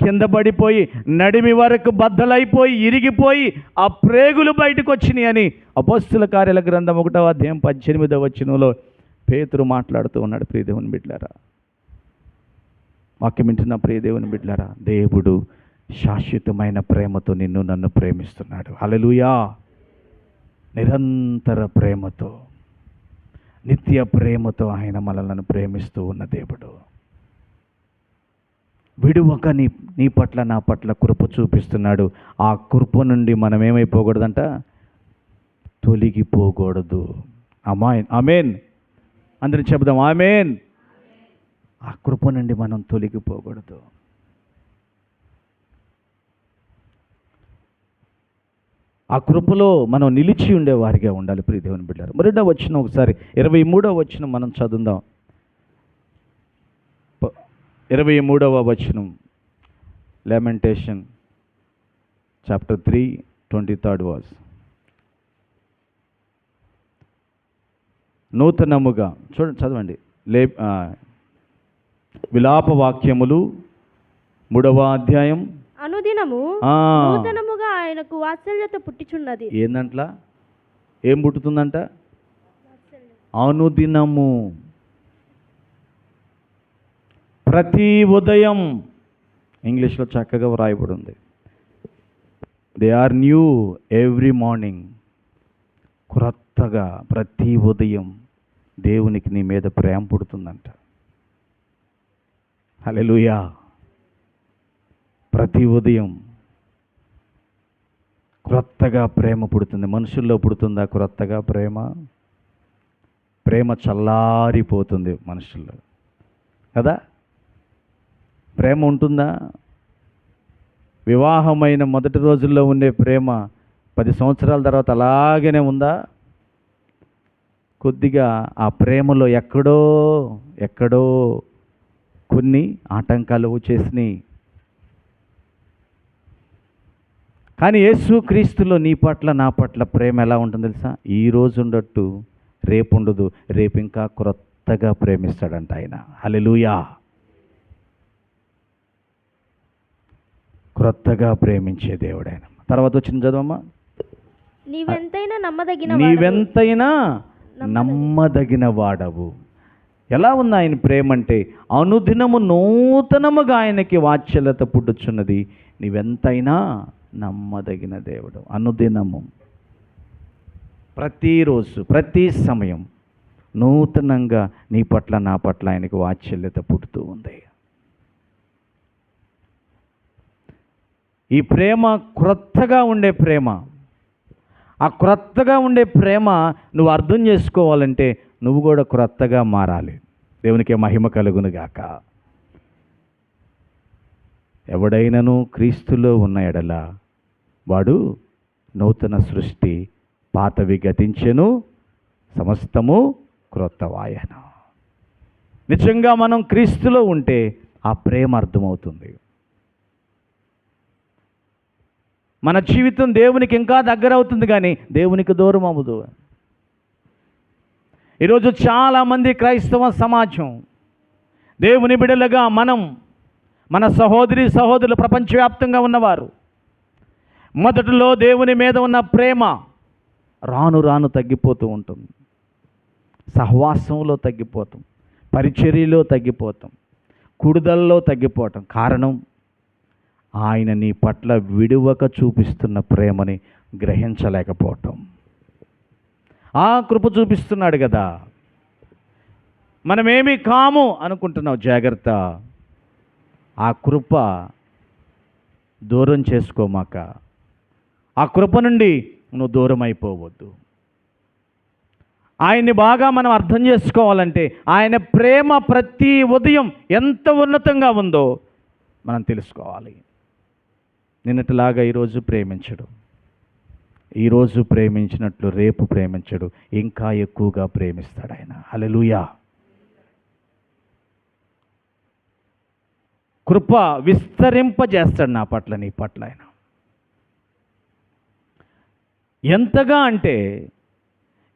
కింద పడిపోయి నడిమి వరకు బద్దలైపోయి ఇరిగిపోయి ఆ ప్రేగులు బయటకు వచ్చినాయి అని అపోస్తుల కార్యాల గ్రంథం 1వ అధ్యాయం 18వ వచనంలో పేతురు మాట్లాడుతూ ఉన్నాడు. ప్రియదేవుని బిడ్డలారా, వాక్యం వింటున్న ప్రియదేవుని బిడ్డలారా, దేవుడు శాశ్వతమైన ప్రేమతో నిన్ను నన్ను ప్రేమిస్తున్నాడు. హల్లెలూయా. నిరంతర ప్రేమతో, నిత్య ప్రేమతో ఆయన మనల్ని ప్రేమిస్తూ ఉన్న దేవుడు. విడువక నీ పట్ల నా పట్ల కృప చూపిస్తున్నాడు. ఆ కృప నుండి మనం ఏమైపోకూడదంట? తొలగిపోకూడదు. ఆమేన్. అందరం చెబుదాం ఆమేన్. ఆ కృప నుండి మనం తొలగిపోకూడదు. ఆ కృపలో మనం నిలిచి ఉండేవారిగా ఉండాలి ప్రియ దేవుని బిడ్డలారా. రెండవ వచనం ఒకసారి 23వ వచనం మనం చదువుదాం. 23వ వచనం, Lamentation chapter 3 23rd verse. నూతనముగా చూడండి, చదవండి. విలాప వాక్యములు 3వ అధ్యాయం. అనుదినము నూతనముగా ఆయనకు వాత్సల్యత పుట్టిచున్నది. ఏందంట్లా? ఏం పుట్టుతుందంట? అనుదినము, ప్రతి ఉదయం. ఇంగ్లీష్లో చక్కగా వ్రాయబడి ఉంది. They are new every morning. క్రొత్తగా ప్రతి ఉదయం దేవునికి నీ మీద ప్రేమ పుడుతుందంట. హల్లెలూయా. ప్రతి ఉదయం క్రొత్తగా ప్రేమ పుడుతుంది. మనుషుల్లో పుడుతుందా క్రొత్తగా ప్రేమ? ప్రేమ చల్లారిపోతుంది మనుషుల్లో కదా. ప్రేమ ఉంటుందా? వివాహమైన మొదటి రోజుల్లో ఉండే ప్రేమ 10 సంవత్సరాల తర్వాత అలాగనే ఉందా? కొద్దిగా ఆ ప్రేమలో ఎక్కడో కొన్ని ఆటంకాలు వచ్చేసినాయి. కానీ యేసు క్రీస్తులో నీ పట్ల నా పట్ల ప్రేమ ఎలా ఉంటుంది తెలుసా? ఈ రోజు ఉండట్టు రేపు ఉండదు. రేపు ఇంకా క్రొత్తగా ప్రేమిస్తాడంట ఆయన. హల్లెలూయా. క్రొత్తగా ప్రేమించే దేవుడు ఆయన. తర్వాత వచ్చిన చదవమ్మా. నీవెంతైనా నమ్మదగిన వాడవు. ఎలా ఉంది ఆయన ప్రేమ అంటే? అనుదినము నూతనముగా ఆయనకి వాత్సల్యత పుట్టుచున్నది. నీవెంతైనా నమ్మదగిన దేవుడు. అనుదినము, ప్రతిరోజు, ప్రతి సమయం నూతనంగా నీ పట్ల నా పట్ల ఆయనకు వాత్సల్యత పుడుతూ ఉంది. ఈ ప్రేమ క్రొత్తగా ఉండే ప్రేమ. ఆ క్రొత్తగా ఉండే ప్రేమ నువ్వు అర్థం చేసుకోవాలంటే నువ్వు కూడా క్రొత్తగా మారాలి. దేవునికి మహిమ కలుగును గాక. ఎవడైనను క్రీస్తులో ఉన్న ఎడల వాడు నూతన సృష్టి, పాతవి గతించెను, సమస్తము క్రొత్తవాయెను. నిజంగా మనం క్రీస్తులో ఉంటే ఆ ప్రేమ అర్థమవుతుంది. మన జీవితం దేవునికి ఇంకా దగ్గర అవుతుంది, కానీ దేవునికి దూరం అవ్వదు. ఈరోజు చాలామంది క్రైస్తవ సమాజం, దేవుని బిడ్డలుగా మన సహోదరులు ప్రపంచవ్యాప్తంగా ఉన్నవారు, మొదటిలో దేవుని మీద ఉన్న ప్రేమ రాను రాను తగ్గిపోతూ ఉంటుంది. సహవాసంలో తగ్గిపోతాం, పరిచర్యలో తగ్గిపోతాం, కుడుదలలో తగ్గిపోవటం. కారణం ఆయన నీ పట్ల విడువక చూపిస్తున్న ప్రేమని గ్రహించలేకపోవటం. ఆ కృప చూపిస్తున్నాడు కదా. మనమేమీ కాము అనుకుంటున్నావు, జాగ్రత్త. ఆ కృప దూరం చేసుకోమాక. ఆ కృప నుండి నువ్వు దూరం అయిపోవద్దు. ఆయన్ని బాగా మనం అర్థం చేసుకోవాలంటే ఆయన ప్రేమ ప్రతి ఉదయం ఎంత ఉన్నతంగా ఉందో మనం తెలుసుకోవాలి. నిన్నటిలాగా ఈరోజు ప్రేమించడు, ఈరోజు ప్రేమించినట్లు రేపు ప్రేమించడు, ఇంకా ఎక్కువగా ప్రేమిస్తాడు ఆయన. హల్లెలూయా. కృప విస్తరింపజేస్తాడు నా పట్ల, నీ పట్ల ఆయన. ఎంతగా అంటే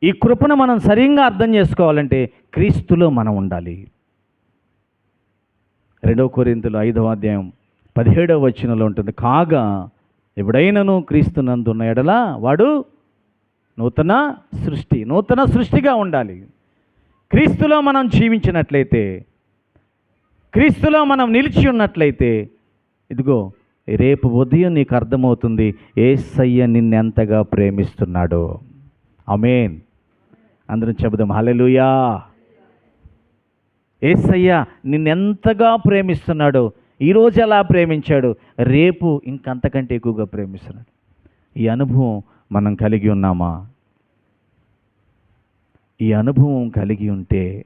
ఈ కృపను మనం సరిగ్గా అర్థం చేసుకోవాలంటే క్రీస్తులో మనం ఉండాలి. 2 కొరింథీయులు 5వ అధ్యాయం 17వ వచనంలో ఉంటుంది. కాగా ఎవడైనను క్రీస్తునందు ఉన్న ఎడల వాడు నూతన సృష్టిగా ఉండాలి. క్రీస్తులో మనం జీవించినట్లయితే, క్రీస్తులో మనం నిలిచి ఉన్నట్లయితే, ఇదిగో రేపు ఉదయం నీకు అర్థమవుతుంది యేసయ్య నిన్నెంతగా ప్రేమిస్తున్నాడో. ఆమేన్. అందరం చెబుదాం హల్లెలూయా. యేసయ్య నిన్నెంతగా ప్రేమిస్తున్నాడో ఈరోజు ఎలా ప్రేమించాడు, రేపు ఇంకంతకంటే ఎక్కువగా ప్రేమిస్తున్నాడు. ఈ అనుభవం మనం కలిగి ఉన్నామా? ఈ అనుభవం కలిగి ఉంటే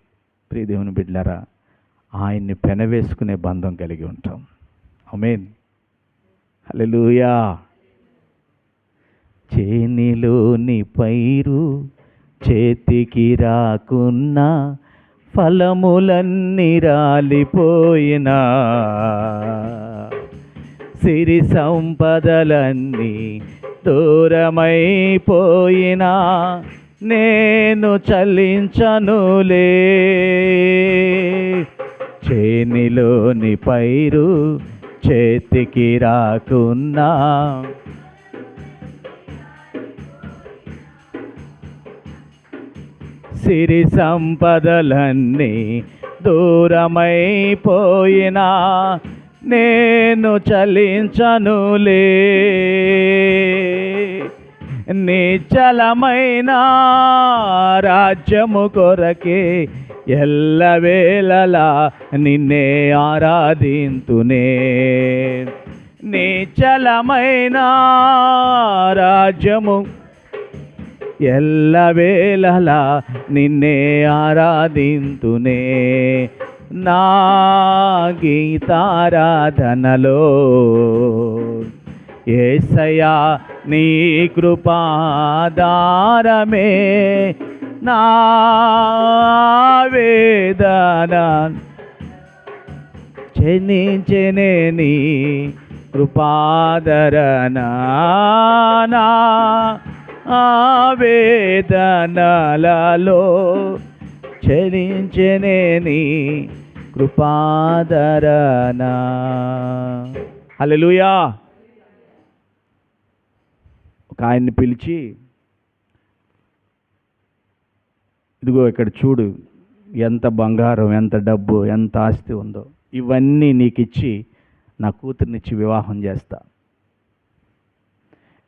ప్రియ దేవుని బిడ్డలారా, ఆయన్ని పెనవేసుకునే బంధం కలిగి ఉంటాం. ఆమేన్, హల్లెలూయా. చేనిలోని పైరు చేతికి రాకున్నా, ఫలములన్నీ రాలిపోయినా, సిరి సంపదలన్నీ దూరమైపోయినా, నేను చలించనులే. చేనిలోని పైరు చేతికి రాకున్నా, సిరి సంపదలన్నీ దూరమైపోయినా, నేను చలించనులే. నిశ్చలమైన రాజ్యము కొరకే ఎల్లవేళలా నిన్నే ఆరాధింతునే. నిశ్చలమైన రాజ్యము ఎల్లవేళలా నిన్నే ఆరాధింతునే. నా గీతారాధనలో యేసయ్యా నీ కృపాధారమే, నా వేదన చెనించెనే నీ కృపాదరణ. నా ఆవేదనలలో చెనించెనే నీ కృపాదరణ. హల్లెలూయా. ఒక ఆయన్ని పిలిచి, ఇదిగో ఇక్కడ చూడు, ఎంత బంగారం, ఎంత డబ్బు, ఎంత ఆస్తి ఉందో, ఇవన్నీ నీకు ఇచ్చి నా కూతుర్నిచ్చి వివాహం చేస్తా.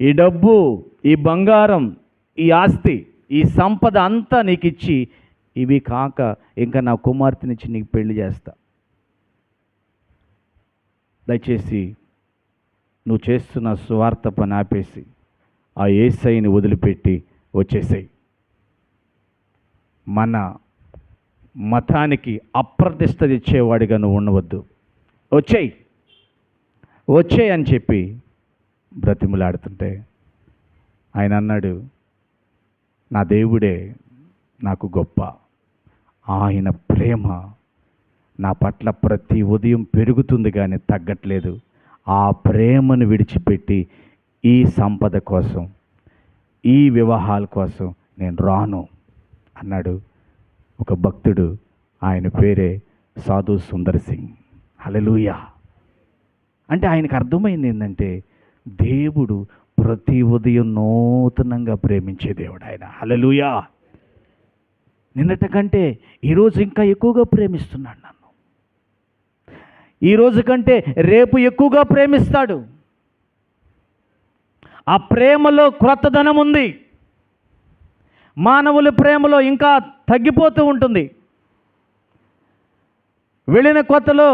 ఈ డబ్బు, ఈ బంగారం, ఈ ఆస్తి, ఈ సంపద అంతా నీకు ఇచ్చి, ఇవి కాక ఇంకా నా కుమార్తెనిచ్చి నీకు పెళ్లి చేస్తా. దయచేసి నువ్వు చేస్తున్న స్వార్థ పని ఆపేసి ఆ యేసయ్యని వదిలిపెట్టి వచ్చేసాయి. మన మతానికి అప్రతిష్ట తెచ్చేవాడిగా నువ్వు ఉండవద్దు. వచ్చేయి అని చెప్పి బ్రతిములాడుతుంటే ఆయన అన్నాడు, నా దేవుడే నాకు గొప్ప. ఆయన ప్రేమ నా పట్ల ప్రతి ఉదయం పెరుగుతుంది కానీ తగ్గట్లేదు. ఆ ప్రేమను విడిచిపెట్టి ఈ సంపద కోసం, ఈ వివాహాల కోసం నేను రాను అన్నాడు ఒక భక్తుడు. ఆయన పేరే సాధు సుందర్ సింగ్. హల్లెలూయా. అంటే ఆయనకు అర్థమైంది ఏంటంటే, దేవుడు ప్రతి ఉదయం నూతనంగా ప్రేమించే దేవుడు ఆయన. హల్లెలూయా. నిన్నటి కంటే ఈరోజు ఇంకా ఎక్కువగా ప్రేమిస్తున్నాడు నన్ను. ఈరోజు కంటే రేపు ఎక్కువగా ప్రేమిస్తాడు. ఆ ప్రేమలో క్రొత్తదనం ఉంది. మానవుల ప్రేమలో ఇంకా తగ్గిపోతూ ఉంటుంది. వెళ్ళిన కొత్తలో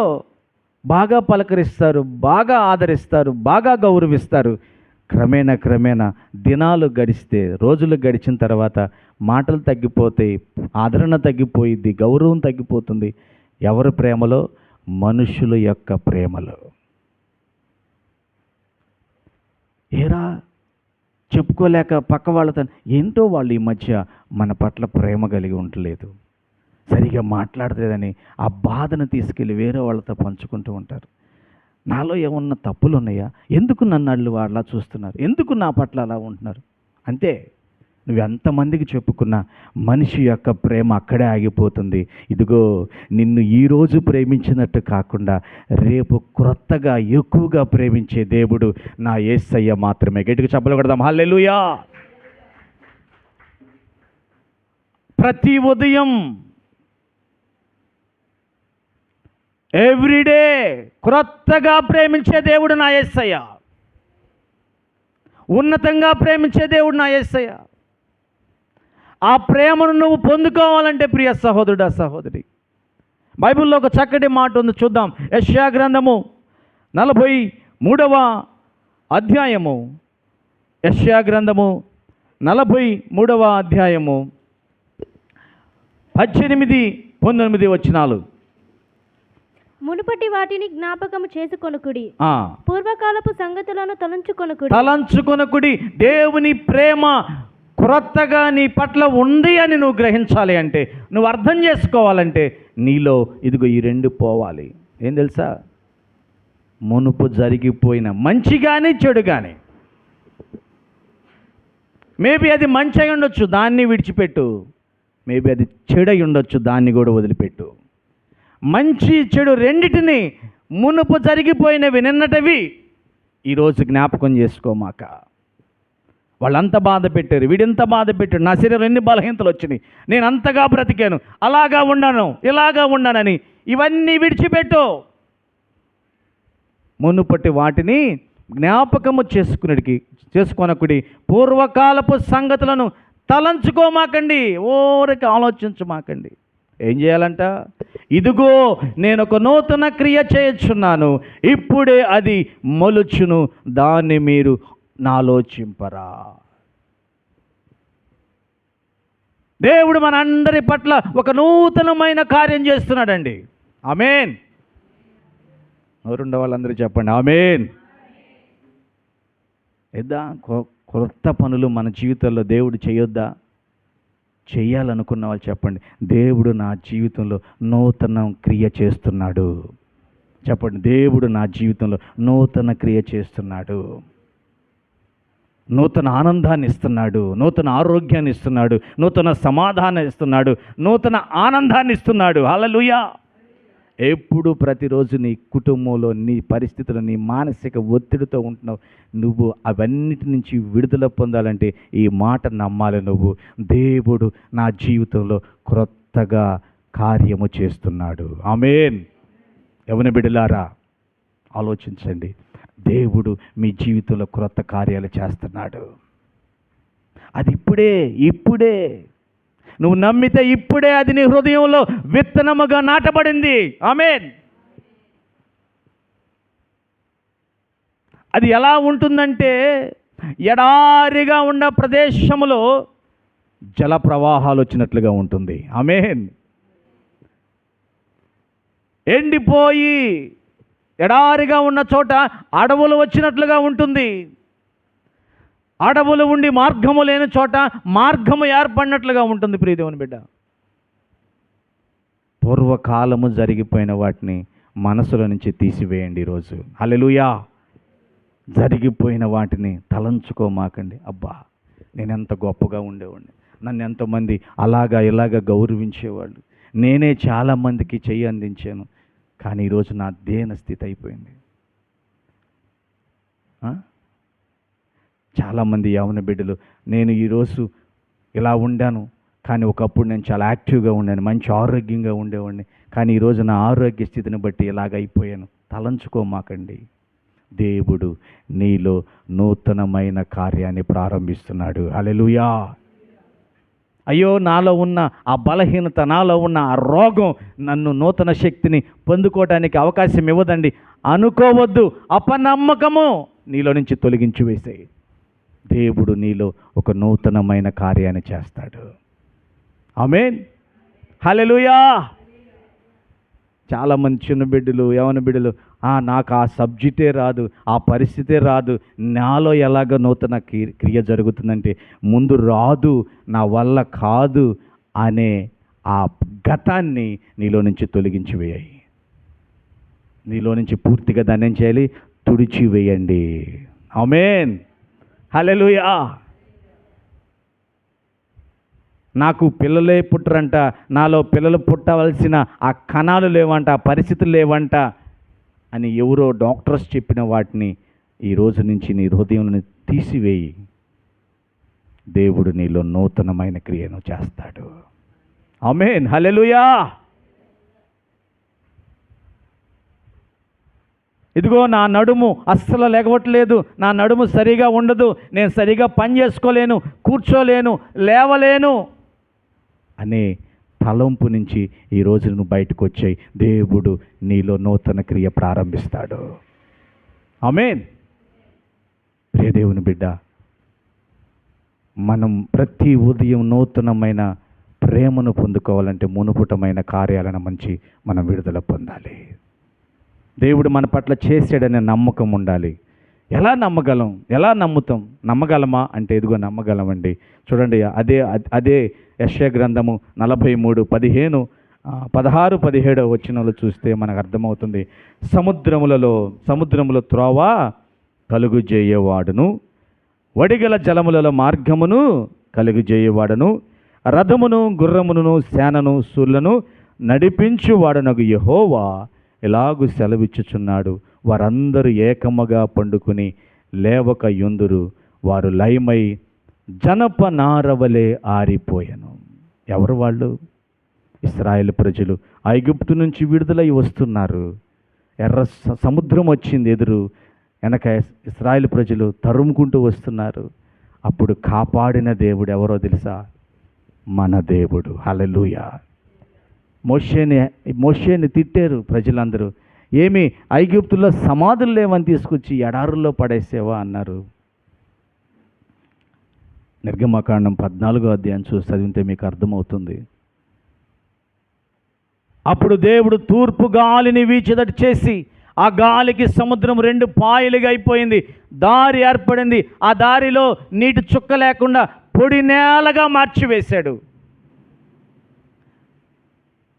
బాగా పలకరిస్తారు, బాగా ఆదరిస్తారు, బాగా గౌరవిస్తారు. క్రమేణా దినాలు గడిస్తే, రోజులు గడిచిన తర్వాత మాటలు తగ్గిపోతాయి, ఆదరణ తగ్గిపోయిద్ది, గౌరవం తగ్గిపోతుంది. ఎవరి ప్రేమలో? మనుషుల యొక్క ప్రేమలో. ఏరా చెప్పుకోలేక పక్క వాళ్ళతో, ఏంటో వాళ్ళు ఈ మధ్య మన పట్ల ప్రేమ కలిగి ఉండలేదు, సరిగా మాట్లాడలేదని ఆ బాధను తీసుకెళ్ళి వేరే వాళ్ళతో పంచుకుంటూ ఉంటారు. నాలో ఏమన్నా తప్పులు ఉన్నాయా? ఎందుకు నన్ను వాళ్ళు అలా చూస్తున్నారు? ఎందుకు నా పట్ల అలా ఉంటున్నారు? అంతే. నువ్వు ఎంతమందికి చెప్పుకున్నా మనిషి యొక్క ప్రేమ అక్కడే ఆగిపోతుంది. ఇదిగో నిన్ను ఈరోజు ప్రేమించినట్టు కాకుండా రేపు క్రొత్తగా ఎక్కువగా ప్రేమించే దేవుడు నా యేసయ్య మాత్రమే. గట్టిగా చప్పట్లు కొడదాం. హల్లెలూయా. ప్రతి ఉదయం ఎవ్రీడే క్రొత్తగా ప్రేమించే దేవుడు నా యేసయ్య. ఉన్నతంగా ప్రేమించే దేవుడు నా యేసయ్య. ఆ ప్రేమను నువ్వు పొందుకోవాలంటే ప్రియ సహోదరుడా, సహోదరి, బైబిల్లో ఒక చక్కటి మాట ఉంది, చూద్దాం. యెషయా గ్రంథము 43వ అధ్యాయము, యెషయా గ్రంథము 43వ అధ్యాయము 18, 19 వచనాలు. మునుపటి వాటిని జ్ఞాపకము చేసుకొనుకుడి, ఆ, పూర్వకాలపు సంగతులను తలంచుకొనుకుడి. తలంచుకొనకుడి. దేవుని ప్రేమ క్రొత్తగా నీ పట్ల ఉంది అని నువ్వు గ్రహించాలి అంటే, నువ్వు అర్థం చేసుకోవాలంటే, నీలో ఇదిగో ఈ రెండు పోవాలి. ఏం తెలుసా? మునుపు జరిగిపోయిన మంచి కానీ చెడు కానీ, మేబీ అది మంచి అయి ఉండొచ్చు, దాన్ని విడిచిపెట్టు. మేబీ అది చెడు అయి ఉండొచ్చు, దాన్ని కూడా వదిలిపెట్టు. మంచి చెడు రెండిటిని, మునుపు జరిగిపోయినవి నిన్నటివి ఈరోజు జ్ఞాపకం చేసుకోమాక. వాళ్ళంత బాధ పెట్టారు, వీడింత బాధ పెట్టాడు, నా శరీరం ఎన్ని బలహీనతలు వచ్చినాయి, నేను అంతగా బ్రతికాను, అలాగా ఉన్నాను, ఇలాగా ఉన్నానని ఇవన్నీ విడిచిపెట్టు. మునుపటి వాటిని జ్ఞాపకము చేసుకొనకుడి, పూర్వకాలపు సంగతులను తలంచుకోమాకండి, ఊరికి ఆలోచించమాకండి. ఏం చేయాలంట? ఇదిగో నేను ఒక నూతన క్రియ చేయుచున్నాను, ఇప్పుడే అది మొలుచును, దాన్ని మీరు నాలోచింపరా. దేవుడు మన అందరి పట్ల ఒక నూతనమైన కార్యం చేస్తున్నాడండి. ఆమేన్. ఎవరుండే వాళ్ళందరూ చెప్పండి ఆమేన్. ఏద్దా కొత్త పనులు మన జీవితంలో దేవుడు చేయొద్దా? చేయాలనుకున్న వాళ్ళు చెప్పండి, దేవుడు నా జీవితంలో నూతన క్రియ చేస్తున్నాడు. చెప్పండి, దేవుడు నా జీవితంలో నూతన క్రియ చేస్తున్నాడు, నూతన ఆనందాన్ని ఇస్తున్నాడు, నూతన ఆరోగ్యాన్ని ఇస్తున్నాడు, నూతన సమాధానం ఇస్తున్నాడు, నూతన ఆనందాన్ని ఇస్తున్నాడు. హల్లెలూయా. ఎప్పుడు ప్రతిరోజు నీ కుటుంబంలో నీ పరిస్థితులు, నీ మానసిక ఒత్తిడితో ఉంటున్నావు, నువ్వు అవన్నిటి నుంచి విడుదల పొందాలంటే ఈ మాట నమ్మాలి నువ్వు. దేవుడు నా జీవితంలో క్రొత్తగా కార్యము చేస్తున్నాడు. ఆమేన్. యవ్వన బిడ్డలారా ఆలోచించండి, దేవుడు మీ జీవితంలో క్రొత్త కార్యాలు చేస్తున్నాడు. అది ఇప్పుడే నువ్వు నమ్మితే ఇప్పుడే అది నీ హృదయంలో విత్తనముగా నాటబడింది. ఆమేన్. అది ఎలా ఉంటుందంటే, ఎడారిగా ఉన్న ప్రదేశములో జల ప్రవాహాలు వచ్చినట్లుగా ఉంటుంది. ఆమేన్. ఎండిపోయి ఎడారిగా ఉన్న చోట అడవులు వచ్చినట్లుగా ఉంటుంది. అడవులు ఉండి మార్గము లేని చోట మార్గము ఏర్పడినట్లుగా ఉంటుంది. ప్రియదేవుని బిడ్డ, పూర్వకాలము జరిగిపోయిన వాటిని మనసులో నుంచి తీసివేయండి ఈరోజు. హల్లెలూయా. జరిగిపోయిన వాటిని తలంచుకోమాకండి. అబ్బా, నేను ఎంత గొప్పగా ఉండేవాడిని, నన్ను ఎంతోమంది ఇలాగా గౌరవించేవాళ్ళు, నేనే చాలామందికి చెయ్యి అందించాను, కానీ ఈరోజు నా దేన స్థితి అయిపోయింది. చాలామంది యవ్వన బిడ్డలు, నేను ఈరోజు ఇలా ఉండాను, కానీ ఒకప్పుడు నేను చాలా యాక్టివ్గా ఉండాను, మంచి ఆరోగ్యంగా ఉండేవాడిని, కానీ ఈరోజు నా ఆరోగ్య స్థితిని బట్టి ఇలాగ అయిపోయాను. తలంచుకోమాకండి. దేవుడు నీలో నూతనమైన కార్యాన్ని ప్రారంభిస్తున్నాడు. హల్లెలూయా. అయ్యో, నాలో ఉన్న ఆ బలహీనత, నాలో ఉన్న ఆ రోగం నన్ను నూతన శక్తిని పొందుకోవడానికి అవకాశం ఇవ్వదండి అనుకోవద్దు. అపనమ్మకము నీలో నుంచి తొలగించి వేసేయి. దేవుడు నీలో ఒక నూతనమైన కార్యాన్ని చేస్తాడు. ఆమేన్. హల్లెలూయా. చాలామంది చిన్న బిడ్డలు, యవ్వన బిడ్డలు, నాకు ఆ సబ్జెక్టే రాదు, ఆ పరిస్థితే రాదు, నాలో ఎలాగ నూతన క్రియ జరుగుతుందంటే, ముందు రాదు, నా వల్ల కాదు అనే ఆ గతాన్ని నీలో నుంచి తొలగించి వేయాలి. నీలో నుంచి పూర్తిగా దాన్ని ఏం చేయాలి? తుడిచివేయండి. ఆమేన్. హల్లెలూయా. నాకు పిల్లలే పుట్టరంట, నాలో పిల్లలు పుట్టవలసిన ఆ కణాలు లేవంట, ఆ పరిస్థితులు లేవంట అని ఎవరో డాక్టర్స్ చెప్పిన వాటిని ఈ రోజు నుంచి నీ హృదయంలో తీసివేయి. దేవుడు నీలో నూతనమైన క్రియను చేస్తాడు. ఆమేన్. హల్లెలూయా. ఇదిగో నా నడుము అస్సలు లెగవట్లేదు, నా నడుము సరిగా ఉండదు, నేను సరిగా పని చేసుకోలేను, కూర్చోలేను, లేవలేను అనే తలంపు నుంచి ఈరోజు నువ్వు బయటకు వచ్చాయి. దేవుడు నీలో నూతన క్రియ ప్రారంభిస్తాడు. ఆమేన్. ప్రియ దేవుని బిడ్డ, మనం ప్రతి ఉదయం నూతనమైన ప్రేమను పొందుకోవాలంటే మునుపుటమైన కార్యాలను మంచి మనం విడుదల పొందాలి. దేవుడు మన పట్ల చేసాడనే నమ్మకం ఉండాలి. ఎలా నమ్మగలం? ఎలా నమ్ముతాం? నమ్మగలమా అంటే ఇదిగో నమ్మగలమండి. చూడండి, అదే యెషయా గ్రంథము 43:16, 17 వచనాలు చూస్తే మనకు అర్థమవుతుంది. సముద్రములో త్రోవ కలుగుజేయేవాడును, వడిగల జలములలో మార్గమును కలుగుజేయేవాడును, రథమును గుర్రమును సేనను సూర్యులను నడిపించువాడనగు యెహోవా ఇలాగు సెలవిచ్చుచున్నాడు. వారందరూ ఏకముగా పండుకుని లేవక యుందురు, వారు లయమై జనప నారవలే ఆరిపోయెను. ఎవరు వాళ్ళు? ఇశ్రాయేలు ప్రజలు ఐగుప్తు నుంచి విడుదలై వస్తున్నారు. ఎర్ర సముద్రం వచ్చింది ఎదురు, వెనక ఇశ్రాయేలు ప్రజలు తరుముకుంటూ వస్తున్నారు. అప్పుడు కాపాడిన దేవుడు ఎవరో తెలుసా? మన దేవుడు. హల్లెలూయా. మోషేని తిట్టారు ప్రజలందరూ. ఏమి ఐగుప్తుల్లో సమాధులు లేవని తీసుకొచ్చి ఎడారుల్లో పడేసేవా అన్నారు. నిర్గమకాండం 14వ అధ్యాయం చూసి చదివితే మీకు అర్థమవుతుంది. అప్పుడు దేవుడు తూర్పు గాలిని వీచేదట్టు చేసి ఆ గాలికి సముద్రం 2 పాయలుగా అయిపోయింది. దారి ఏర్పడింది. ఆ దారిలో నీటి చుక్క లేకుండా పొడి నేలగా మార్చివేశాడు.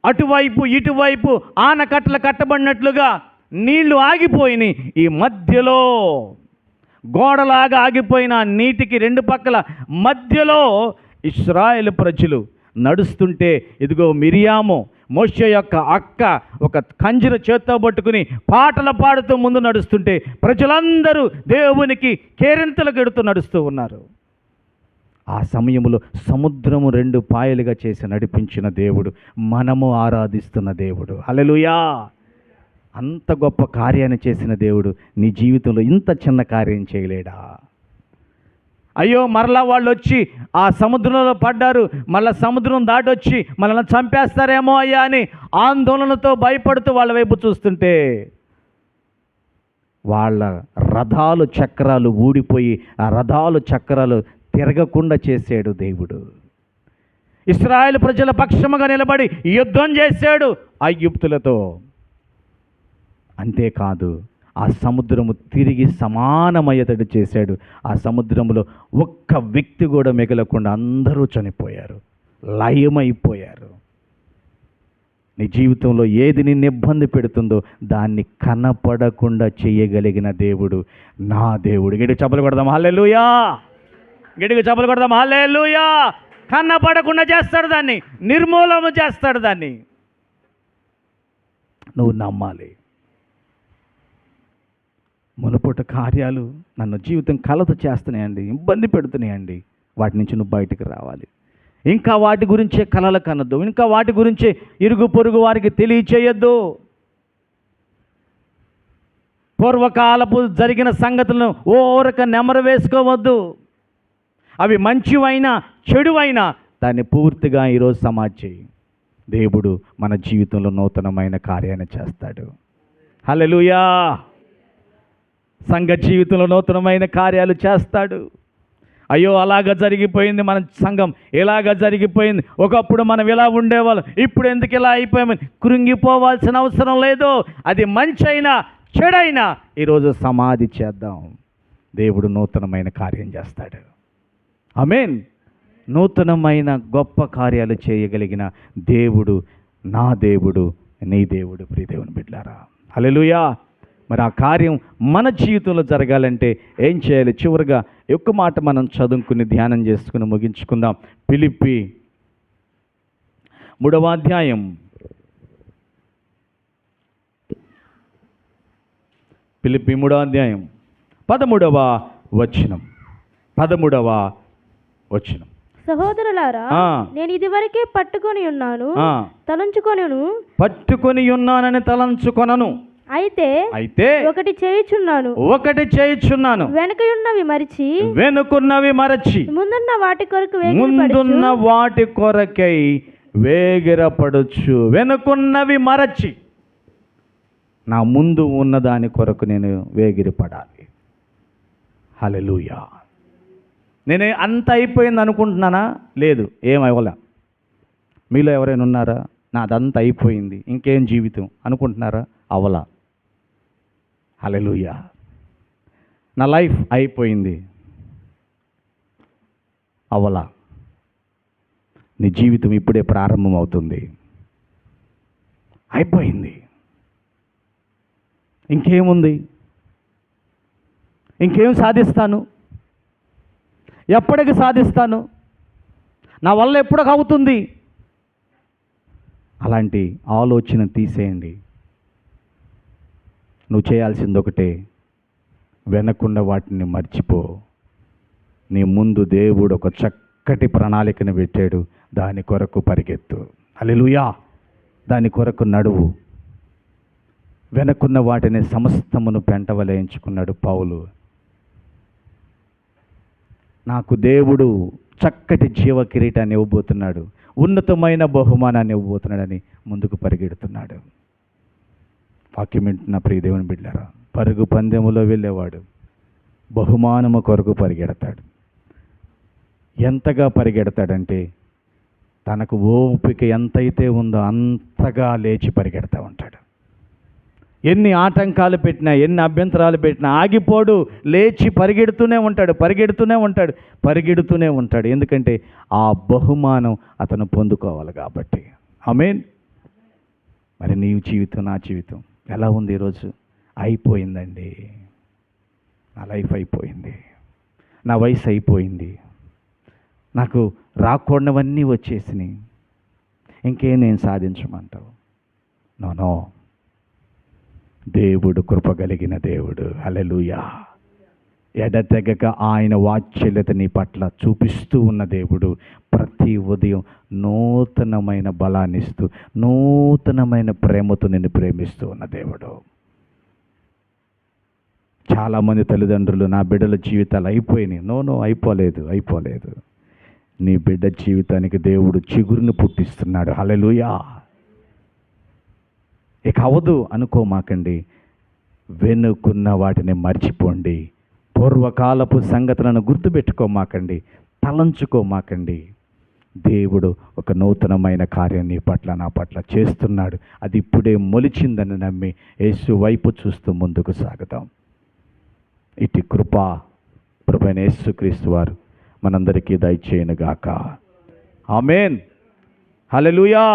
అటువైపు ఇటువైపు ఆనకట్టలు కట్టబడినట్లుగా నీళ్లు ఆగిపోయినాయి. ఈ మధ్యలో గోడలాగా ఆగిపోయిన నీటికి 2 పక్కల మధ్యలో ఇశ్రాయేలు ప్రజలు నడుస్తుంటే ఇదిగో మిరియాము మోషే యొక్క అక్క ఒక కంజర చేత్తో పట్టుకుని పాటలు పాడుతూ ముందు నడుస్తుంటే ప్రజలందరూ దేవునికి కేరింతలు గెడుతూ నడుస్తూ ఉన్నారు. ఆ సమయంలో సముద్రము 2 పాయలుగా చేసి నడిపించిన దేవుడు మనము ఆరాధిస్తున్న దేవుడు. హల్లెలూయా. అంత గొప్ప కార్యాన్ని చేసిన దేవుడు నీ జీవితంలో ఇంత చిన్న కార్యం చేయలేడా? అయ్యో, మరలా వాళ్ళు వచ్చి ఆ సముద్రంలో పడ్డారు, మళ్ళీ సముద్రం దాటొచ్చి మనల్ని చంపేస్తారేమో అయ్యా అని ఆందోళనతో భయపడుతూ వాళ్ళ వైపు చూస్తుంటే వాళ్ళ రథాలు చక్రాలు ఊడిపోయి ఆ రథాలు చక్రాలు తిరగకుండా చేశాడు దేవుడు. ఇశ్రాయేలు ప్రజల పక్షముగా నిలబడి యుద్ధం చేశాడు ఐగుప్తులతో. అంతేకాదు, ఆ సముద్రము తిరిగి సమానమయ్యేటట్టు చేశాడు. ఆ సముద్రంలో ఒక్క వ్యక్తి కూడా మిగలకుండా అందరూ చనిపోయారు, లయమైపోయారు. నీ జీవితంలో ఏది నిన్ను ఇబ్బంది పెడుతుందో దాన్ని కనపడకుండా చేయగలిగిన దేవుడు నా దేవుడు. గట్టిగా చప్పలు కొడదాం హల్లెలూయా. గట్టిగా చప్పలు కొడదాం హల్లెలూయా. కనపడకుండా చేస్తాడు దాన్ని, నిర్మూలన చేస్తాడు దాన్ని. నువ్వు నమ్మాలి. మునుపటి కార్యాలు నన్ను జీవితం కలత చేస్తున్నాయండి, ఇబ్బంది పెడుతున్నాయండి, వాటి నుంచి నువ్వు బయటికి రావాలి. ఇంకా వాటి గురించే కలలు కనద్దు, ఇంకా వాటి గురించే ఇరుగు పొరుగు వారికి తెలియచేయొద్దు. పూర్వకాలపు జరిగిన సంగతులను ఓరక నెమరు వేసుకోవద్దు. అవి మంచివైనా చెడువైనా దాన్ని పూర్తిగా ఈరోజు సమాధి. దేవుడు మన జీవితంలో నూతనమైన కార్యాన్ని చేస్తాడు. హల్లెలూయా. సంఘ జీవితంలో నూతనమైన కార్యాలు చేస్తాడు. అయ్యో, అలాగ జరిగిపోయింది మన సంఘం, ఇలాగ జరిగిపోయింది, ఒకప్పుడు మనం ఇలా ఉండేవాళ్ళం, ఇప్పుడు ఎందుకు ఇలా అయిపోయామని కృంగిపోవాల్సిన అవసరం లేదు. అది మంచైనా చెడైనా ఈరోజు సమాధి చేద్దాం. దేవుడు నూతనమైన కార్యం చేస్తాడు. ఆమేన్. నూతనమైన గొప్ప కార్యాలు చేయగలిగిన దేవుడు నా దేవుడు, నీ దేవుడు. ప్రియ దేవుని బిడ్డలారా, హల్లెలూయా. మరి ఆ కార్యం మన జీవితంలో జరగాలంటే ఏం చేయాలి? చివరిగా ఒక్క మాట మనం చదువుకుని ధ్యానం చేసుకుని ముగించుకుందాం. ఫిలిప్పీ 3వ అధ్యాయం 13వ వచనం. సహోదరులారా, నేను ఇదివరకే పట్టుకొని ఉన్నానని తలంచుకొనను. అయితే ఒకటి చేయుచున్నాను, వెనుకున్నవి మరచి ముందున్న వాటి కొరకై వేగిరపడుచు. వెనుకున్నవి మరచి. నా ముందు ఉన్న దాని కొరకు నేను వేగిరపడాలి. హల్లెలూయా. నేను అంత అయిపోయింది అనుకుంటున్నానా? లేదు, ఏమవ్వలే. మీలో ఎవరైనా ఉన్నారా నాదంతా అయిపోయింది ఇంకేం జీవితం అనుకుంటున్నారా? అవలా. హల్లెలూయా. నా లైఫ్ అయిపోయింది అవలా. నీ జీవితం ఇప్పుడే ప్రారంభం అవుతుంది. అయిపోయింది, ఇంకేముంది, ఇంకేం సాధిస్తాను, ఎప్పటికి సాధిస్తాను, నా వల్ల ఎప్పటికి అవుతుంది, అలాంటి ఆలోచన తీసేయండి. నువ్వు చేయాల్సింది ఒకటే, వెనకున్న వాటిని మర్చిపో. నీ ముందు దేవుడు ఒక చక్కటి ప్రణాళికను పెట్టాడు, దాని కొరకు పరిగెత్తు. హల్లెలూయా. దాని కొరకు నడువు. వెనకున్న వాటిని సమస్తమును పెంటవలేయించుకున్నాడు పౌలు. నాకు దేవుడు చక్కటి జీవ కిరీటాన్ని ఇవ్వబోతున్నాడు, ఉన్నతమైన బహుమానాన్ని ఇవ్వబోతున్నాడని ముందుకు పరిగెడుతున్నాడు. వాక్యం వింటున్న ప్రియ దేవుని బిడ్డలారా, పరుగు పందెములో వెళ్ళేవాడు బహుమానము కొరకు పరిగెడతాడు. ఎంతగా పరిగెడతాడంటే తనకు ఓపిక ఎంతైతే ఉందో అంతగా లేచి పరిగెడతా ఉంటాడు. ఎన్ని ఆటంకాలు పెట్టినా, ఎన్ని అభ్యంతరాలు పెట్టినా ఆగిపోడు. లేచి పరిగెడుతూనే ఉంటాడు. ఎందుకంటే ఆ బహుమానం అతను పొందుకోవాలి కాబట్టి. ఆమేన్. మరి నీ జీవితం, నా జీవితం ఎలా ఉంది ఈరోజు? అయిపోయిందండి. నా లైఫ్ అయిపోయింది, నా వయసు అయిపోయింది, నాకు రాకూడనివన్నీ వచ్చేసినాయి, ఇంకేం నేను సాధించమంటావు? నో. దేవుడు కృపగలిగిన దేవుడు. హల్లెలూయా. ఎడతెగక ఆయన వాత్సల్యత నీ పట్ల చూపిస్తూ ఉన్న దేవుడు. ప్రతి ఉదయం నూతనమైన బలాన్ని ఇస్తూ, నూతనమైన ప్రేమతో నిన్ను ప్రేమిస్తూ ఉన్న దేవుడు. చాలామంది తల్లిదండ్రులు నా బిడ్డల జీవితాలు అయిపోయినాయి. నో, అయిపోలేదు. నీ బిడ్డ జీవితానికి దేవుడు చిగురుని పుట్టిస్తున్నాడు. హల్లెలూయా. ఇక అవదు అనుకోమాకండి. వెనుకున్న వాటిని మర్చిపోండి. పూర్వకాలపు సంగతులను గుర్తుపెట్టుకోమాకండి, తలంచుకోమాకండి. దేవుడు ఒక నూతనమైన కార్యం నీ పట్ల, నా పట్ల చేస్తున్నాడు. అది ఇప్పుడే మొలిచిందని నమ్మి యేసు వైపు చూస్తూ ముందుకు సాగుదాం. ఇటు ప్రభువైన యేసుక్రీస్తు వారు మనందరికీ దయచేయునుగాక. ఆమేన్. హల్లెలూయా.